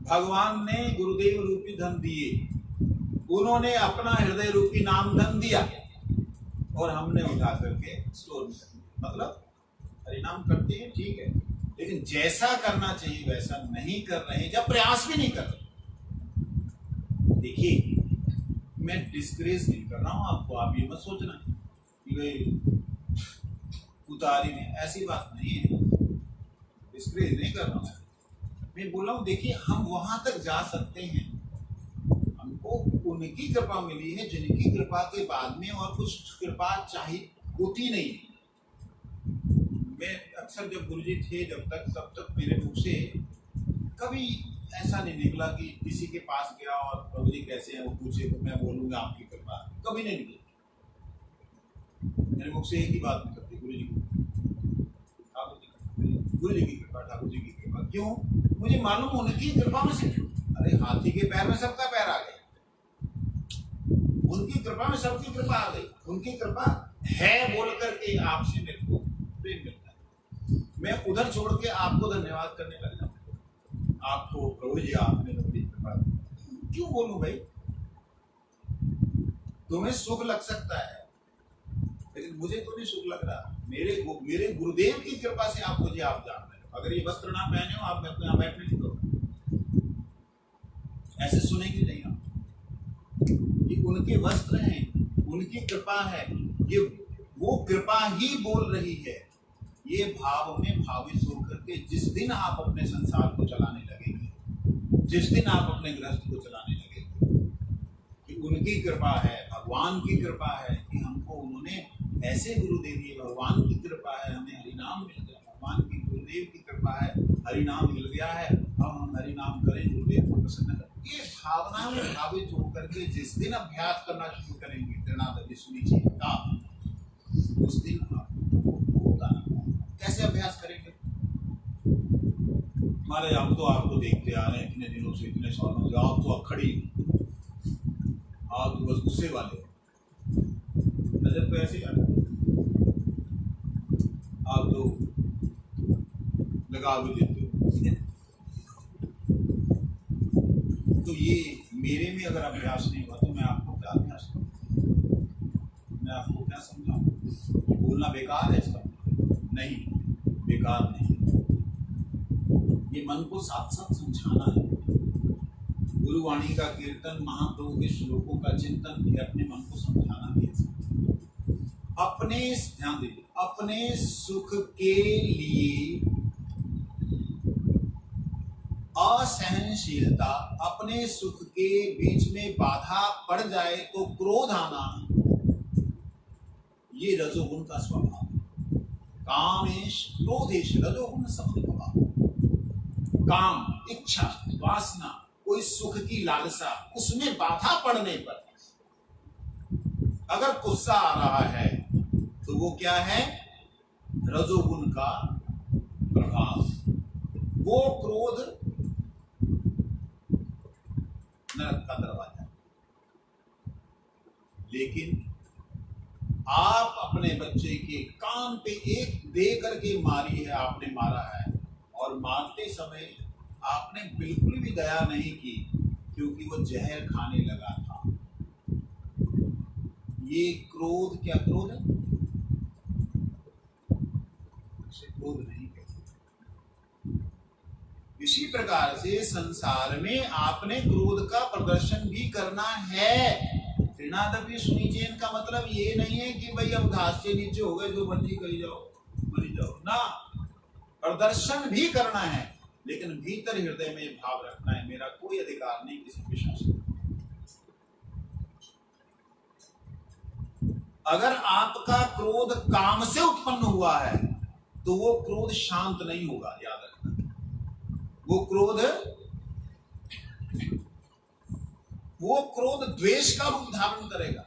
S1: भगवान ने गुरुदेव रूपी धन दिए, उन्होंने अपना हृदय रूपी नाम धन दिया और हमने उठा करके स्टोर में रख दिया। मतलब हरिनाम करते हैं ठीक है, लेकिन जैसा करना चाहिए वैसा नहीं कर रहे हैं, जब प्रयास भी नहीं कर रहे। देखिए, मैं डिस्करेज नहीं कर रहा हूं आपको, आप ये मत सोचना कि भाई उतारी में, ऐसी बात नहीं है, डिस्करेज नहीं कर रहा हूं। मैं बोल रहा हूं देखिए, हम वहां तक जा सकते हैं, हमको उनकी कृपा मिली है जिनकी कृपा के बाद में और कुछ कृपा चाहिए होती नहीं। मैं अक्सर जब गुरुजी थे तब तक मेरे मुख से कभी ऐसा नहीं निकला कि किसी के पास गया और प्रभु जी कैसे हैं वो पूछे तो मैं बोलूंगा आपकी कृपा, कभी नहीं निकली मेरे मुख से। एक ही बात निकलती, गुरु जी की कृपा, ठाकुर जी की कृपा। क्यों? मुझे मालूम उनकी कृपा में से। अरे हाथी के पैर में सबका पैर आ गया, उनकी कृपा में सबकी कृपा आ गई। उनकी कृपा है बोल करके आपसे मेरे को प्रेम मिलता है। मैं उधर छोड़ के आपको धन्यवाद करने लग जाऊँ, आपको प्रभु जी आपने बड़ी कृपा। क्यों बोलूं भाई? तुम्हें सुख लग सकता है लेकिन मुझे तो नहीं सुख लग रहा। मेरे गुरुदेव की कृपा से आप मुझे आप जान रहे हो। अगर ये वस्त्र ना पहने हो आप अपने यहाँ बैठने नहीं दो, ऐसे सुनेंगे नहीं आप। ये उनके वस्त्र हैं, उनकी कृपा है, ये वो कृपा ही बोल रही है। ये भाव में भावित होकर के जिस दिन आप अपने संसार को चलाने लगेंगे, जिस दिन आप अपने गृहस्थ को चलाने लगेंगे, कि उनकी कृपा है, भगवान की कृपा है कि हमको उन्होंने ऐसे गुरु दे दिए। भगवान की कृपा है हमें हरिनाम मिल गया, भगवान की गुरुदेव की कृपा है हरिनाम मिल गया है, अब हम हरिनाम करें, गुरुदेव को प्रसन्न करें। ये भावना में भावित होकर के जिस दिन अभ्यास करना शुरू करेंगे त्रिनाद सुनिचि का, उस दिन होता ना। कैसे अभ्यास करेंगे? हमारे हम तो आपको देखते आ रहे हैं इतने दिनों से, इतने सालों से, आप तो अखड़ी, आप तो बस गुस्से वाले हो, नजर तो ऐसे आता है, आप तो लगा भी देते हो। तो ये मेरे में अगर अभ्यास नहीं हुआ तो मैं आपको क्या अभ्यास करूँ? मैं आपको क्या समझाऊँ? बोलना बेकार है इसका? नहीं, बेकार नहीं। ये मन को साथ साथ समझाना है। गुरुवाणी का कीर्तन, महाप्रभु के श्लोकों का चिंतन भी अपने मन को समझाना भी है। अपने, ध्यान दीजिए, अपने सुख के लिए असहनशीलता, अपने सुख के बीच में बाधा पड़ जाए तो क्रोध आना, ये रजोगुण का स्वभाव है। कामेश क्रोधेश रजोगुण स्वभाव। काम, इच्छा, वासना, कोई सुख की लालसा, उसमें बाधा पड़ने पर अगर गुस्सा आ रहा है तो वो क्या है? रजोगुण का प्रभाव। वो क्रोध नरक का दरवाजा। लेकिन आप अपने बच्चे के कान पे एक दे करके मारी है, आपने मारा है, और मारते समय आपने बिल्कुल भी दया नहीं की क्योंकि वो जहर खाने लगा था। ये क्रोध, क्या क्रोध है? इसे क्रोध नहीं कहते। इसी प्रकार से संसार में आपने क्रोध का प्रदर्शन भी करना है। तृणादपि सुनिचेन का मतलब ये नहीं है कि भाई अब घास से नीचे हो गए जो मर्जी करी जाओ मरी जाओ ना, प्रदर्शन भी करना है, लेकिन भीतर हृदय में भाव रखना है मेरा कोई अधिकार नहीं किसी पे शासन। अगर आपका क्रोध काम से उत्पन्न हुआ है तो वो क्रोध शांत नहीं होगा, याद रखना। वो क्रोध द्वेष का रूप धारण करेगा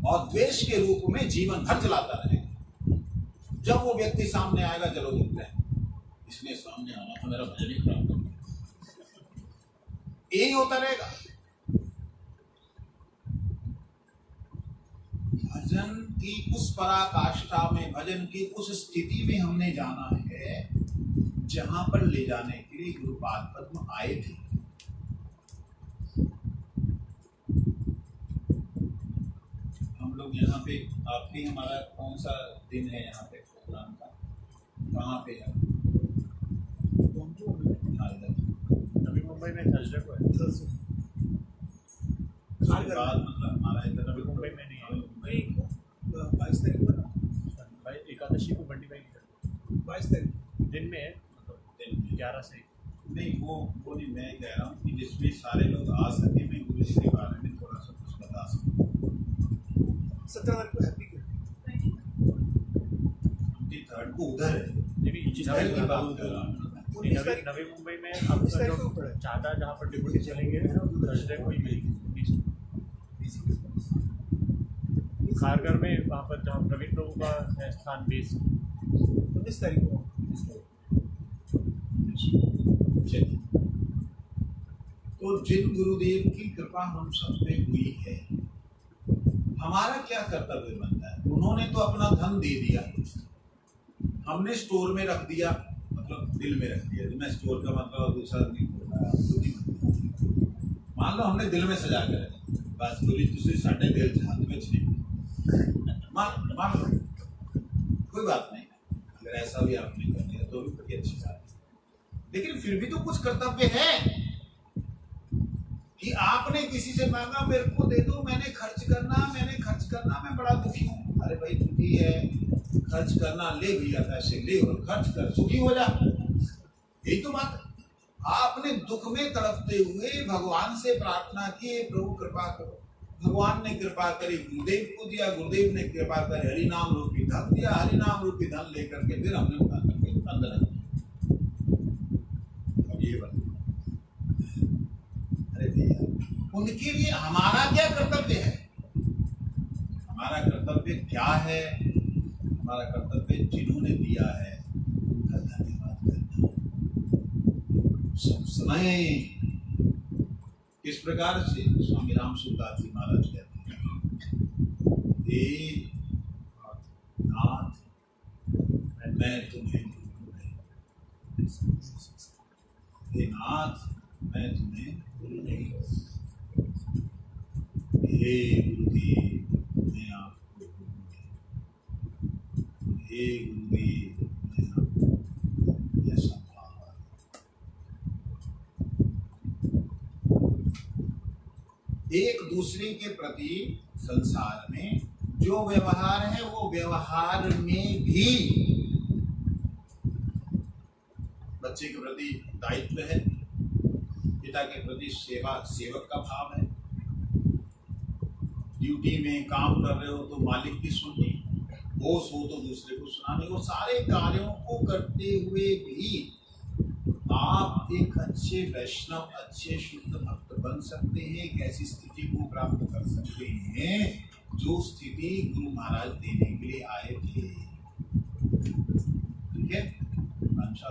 S1: और द्वेष के रूप में जीवन भर चलाता रहेगा। जब वो व्यक्ति सामने आएगा, चलो देखते हैं इसने सामने आना तो मेरा भजन ही खराब कर दिया, यही होता रहेगा। भजन की उस पराकाष्ठा में, भजन की उस स्थिति में हमने जाना है जहां पर ले जाने के लिए गुरुपाद पद्म आए थे। हम लोग यहाँ पे, आप भी, हमारा कौन सा दिन है यहाँ पे प्रोग्राम का, कहाँ पे है?
S3: नवी मुंबई में थर्सडे को है।
S1: उसके बाद मतलब हमारा इधर
S3: नवी मुंबई में नहीं है।
S4: 22 तारीख को ना,
S3: भाई एकादशी को बंटी भाई
S4: 22 तारीख
S3: दिन में है, मतलब 11 से।
S1: नहीं वो नहीं, मैं कह रहा हूँ कि जिसमें सारे लोग आ सके, मैं गुरु जी के बारे में थोड़ा सा कुछ बता सकूँ।
S4: 17 तारीख को हैप्पी
S1: 23rd को उधर है,
S3: नवी मुंबई में आपका जो चाहता जहाँ पर डिप्यूटी चलेंगे थर्सडे को ही मिलेगी। खारघर में वहाँ पर जहाँ प्रवीण प्रभु का है स्थान बेस
S4: 19 तारीख को।
S1: चलिए, तो जिन गुरुदेव की कृपा हम सब पे हुई है, हमारा क्या कर्तव्य बनता है? उन्होंने तो अपना धन दे दिया, हमने स्टोर में रख दिया, मतलब दिल में रख दिया। मैं स्टोर का मतलब दूसरा नहीं बोल रहा, मान लो हमने दिल में सजा कर रखी, बस पूरी दूसरी साढ़े दिल से हाथ में छीन, मान लो कोई बात नहीं, अगर ऐसा भी आपने कर दिया तो भी बड़ी अच्छी बात है। लेकिन फिर भी तो कुछ कर्तव्य है कि आपने किसी से मांगा मेरे को दे दो, मैंने खर्च करना, मैं बड़ा दुखी हूँ। अरे भाई दुखी है, खर्च करना, ले भैया पैसे ले और खर्च कर, सुखी हो जा, यही तो बात है। आपने दुख में तड़पते हुए भगवान से प्रार्थना की, प्रभु कृपा करो। भगवान ने कृपा करी, गुरुदेव को दिया, गुरुदेव ने कृपा करी, हरि नाम रूपी धन दिया, हरि नाम रूपी धन लेकर के फिर हमने उठा करके अंदर रख दिया। अब ये बात, अरे भैया उनके लिए हमारा क्या कर्तव्य है? हमारा कर्तव्य क्या है? हमारा कर्तव्य जिन्होंने दिया है उनका धन्यवाद करना सब समय। किस प्रकार से? स्वामी राम सुखदास जी महाराज कहते हैं, हे नाथ मैं तुम्हें गुरु नहीं, हे नाथ मैं तुम्हें गुरु नहीं, हे गुरुदेव मैं आपको गुरु नहीं, हे गुरुदेव मैं आपको ऐसा भाव। एक दूसरे के प्रति संसार में जो व्यवहार है वो व्यवहार में भी बच्चे के प्रति दायित्व है, पिता के प्रति सेवक का भाव है। ड्यूटी में काम कर रहे हो तो मालिक की सुननी, बॉस हो तो दूसरे को सुनानी। वो सारे कार्यों को करते हुए भी आप एक अच्छे वैष्णव, अच्छे शुद्ध भक्त बन सकते हैं। एक ऐसी स्थिति को प्राप्त कर सकते हैं जो स्थिति गुरु महाराज देने के लिए आए थे। ठीक है, अच्छा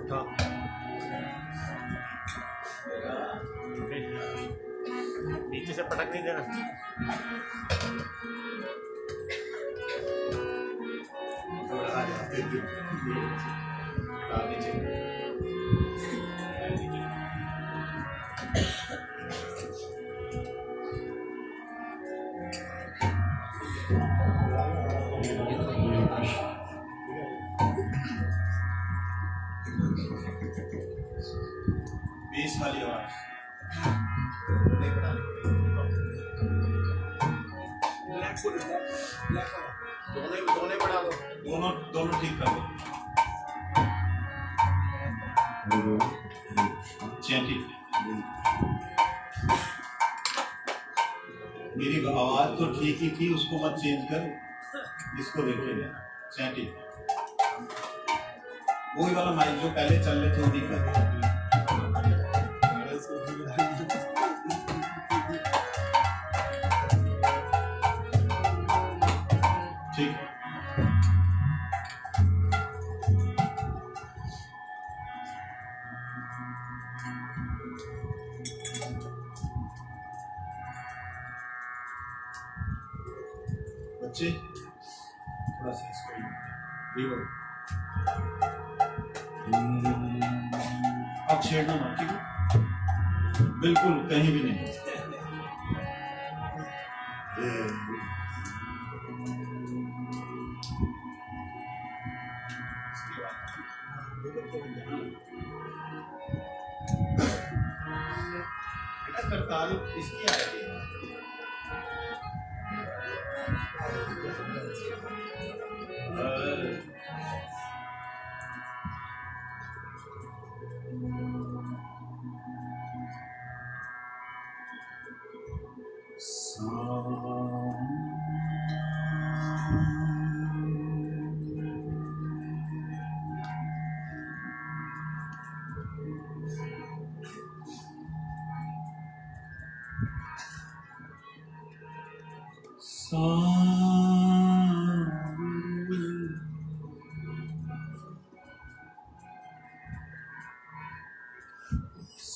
S3: उठा नीचे से पटक नहीं देना।
S1: आ जा नीचे बेस वाली आवाज नहीं बढ़ानी पड़ेगी। दोनों बढ़ा दो, दोनों ठीक कर दो। चैंटी मेरी आवाज तो ठीक ही थी, उसको मत चेंज कर, इसको देखे लेना। चैंटी वही वाला माइक जो पहले चल रहे थे वही कर। ठीक बच्चे थोड़ा सा इसको अब छेड़ना मत, ठीक है? बिल्कुल कहीं भी नहीं। बेटा करताल इसकी आएगी।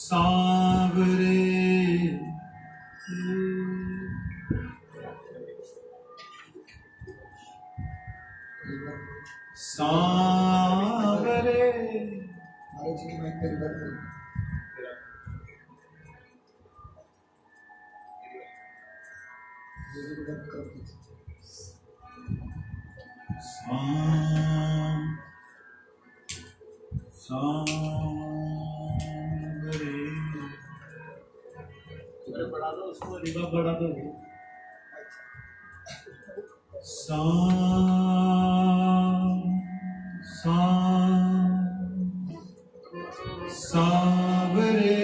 S1: सांवरे सांवरे
S3: बढ़ा दो उसको, रिवर्ब बढ़ा दो।
S1: सांवरे